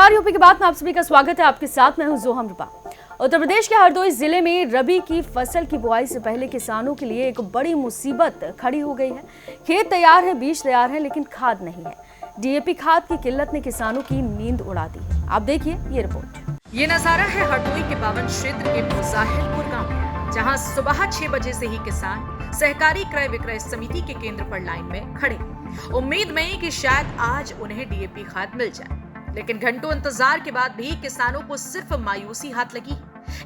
नमस्कार, यूपी की बात में आप सभी का स्वागत है। आपके साथ मैं हूं जोहम रूपा। उत्तर प्रदेश के हरदोई जिले में रबी की फसल की बुआई से पहले किसानों के लिए एक बड़ी मुसीबत खड़ी हो गई है। खेत तैयार है, बीज तैयार है, लेकिन खाद नहीं है। डीएपी खाद की किल्लत ने किसानों की नींद उड़ा दी है। आप देखिए ये रिपोर्ट। ये नजारा है हरदोई के पावन क्षेत्र के मुजाहिलपुर गांव में, जहां सुबह 6 बजे से ही किसान सहकारी क्रय विक्रय समिति के केंद्र पर लाइन में खड़े, उम्मीद में कि शायद आज उन्हें डीएपी खाद मिल जाए। लेकिन घंटों इंतजार के बाद भी किसानों को सिर्फ मायूसी हाथ लगी।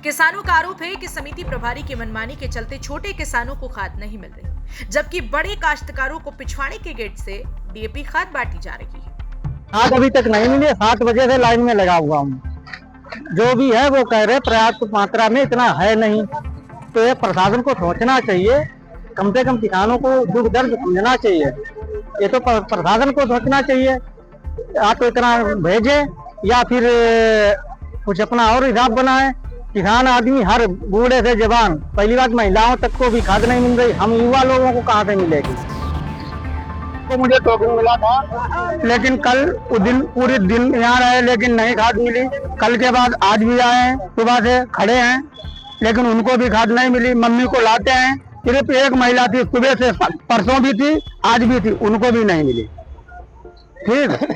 किसानों का आरोप है कि समिति प्रभारी की मनमानी के चलते छोटे किसानों को खाद नहीं मिल रही, जबकि बड़े काश्तकारों को पिछवाड़े के गेट से डीएपी खाद बांटी जा रही है। खाद अभी तक नहीं मिली। 7 बजे से लाइन में लगा हुआ हूँ। जो भी है वो कह रहे पर्याप्त मात्रा में इतना है नहीं। तो ये प्रशासन को सोचना चाहिए, कम से कम किसानों को दुख दर्द समझना चाहिए। ये तो प्रशासन को सोचना चाहिए, या तो इतना भेजे या फिर कुछ अपना और हिसाब बनाए। किसान आदमी हर बूढ़े से जवान, पहली बात महिलाओं तक को भी खाद नहीं मिल रही। हम युवा लोगों को कहाँ से मिलेगी? तो मुझे टोकन मिला था, लेकिन कल पूरे दिन यहाँ रहे, लेकिन नहीं खाद मिली। कल के बाद आज भी आए हैं, सुबह से खड़े हैं, लेकिन उनको भी खाद नहीं मिली। मम्मी को लाते हैं, सिर्फ एक महिला थी, सुबह से परसों भी थी, आज भी थी, उनको भी नहीं मिली। ठीक।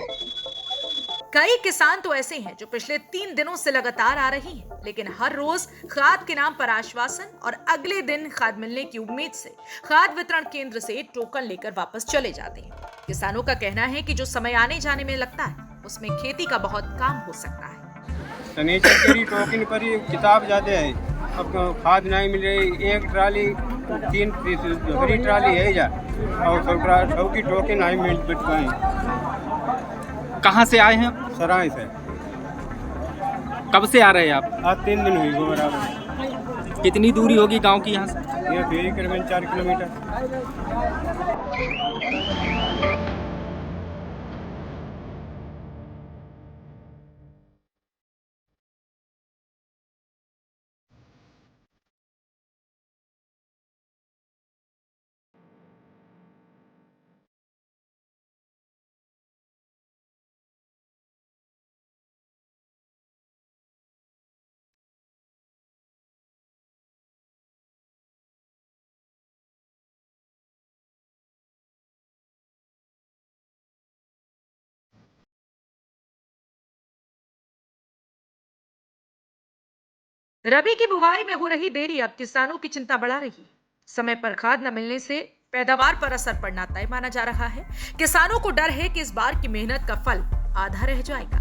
कई किसान तो ऐसे हैं जो पिछले 3 दिनों से लगातार आ रही हैं, लेकिन हर रोज खाद के नाम पर आश्वासन और अगले दिन खाद मिलने की उम्मीद से खाद वितरण केंद्र से टोकन लेकर वापस चले जाते हैं। किसानों का कहना है कि जो समय आने जाने में लगता है, उसमें खेती का बहुत काम हो सकता है। शनिचर टोकन पर ही किताब ज्यादा है, अब खाद नहीं मिल रही। एक ट्राली 3 दूसरी ट्राली है जा, और सब की टोकन नहीं मिल पाई। कहाँ से आए हैं? सराय से। कब से आ रहे हैं आप? आज 3 दिन हुई वो बराबर। कितनी दूरी होगी गांव की यहाँ से? ये करीबन 4 किलोमीटर। रबी की बुवाई में हो रही देरी अब किसानों की चिंता बढ़ा रही है। समय पर खाद न मिलने से पैदावार पर असर पड़ना तय माना जा रहा है। किसानों को डर है कि इस बार की मेहनत का फल आधा रह जाएगा।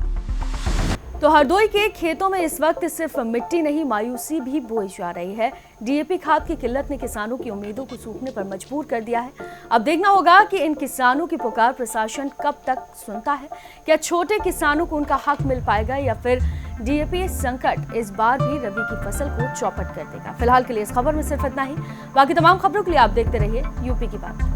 तो हरदोई के खेतों में इस वक्त सिर्फ मिट्टी नहीं, मायूसी भी बोई जा रही है। डीएपी खाद की किल्लत ने किसानों की उम्मीदों को सूखने पर मजबूर कर दिया है। अब देखना होगा कि इन किसानों की पुकार प्रशासन कब तक सुनता है। क्या छोटे किसानों को उनका हक मिल पाएगा, या फिर डीएपी संकट इस बार भी रबी की फसल को चौपट कर देगा? फिलहाल के लिए इस खबर में सिर्फ इतना ही। बाकी तमाम खबरों के लिए आप देखते रहिए यूपी की बात।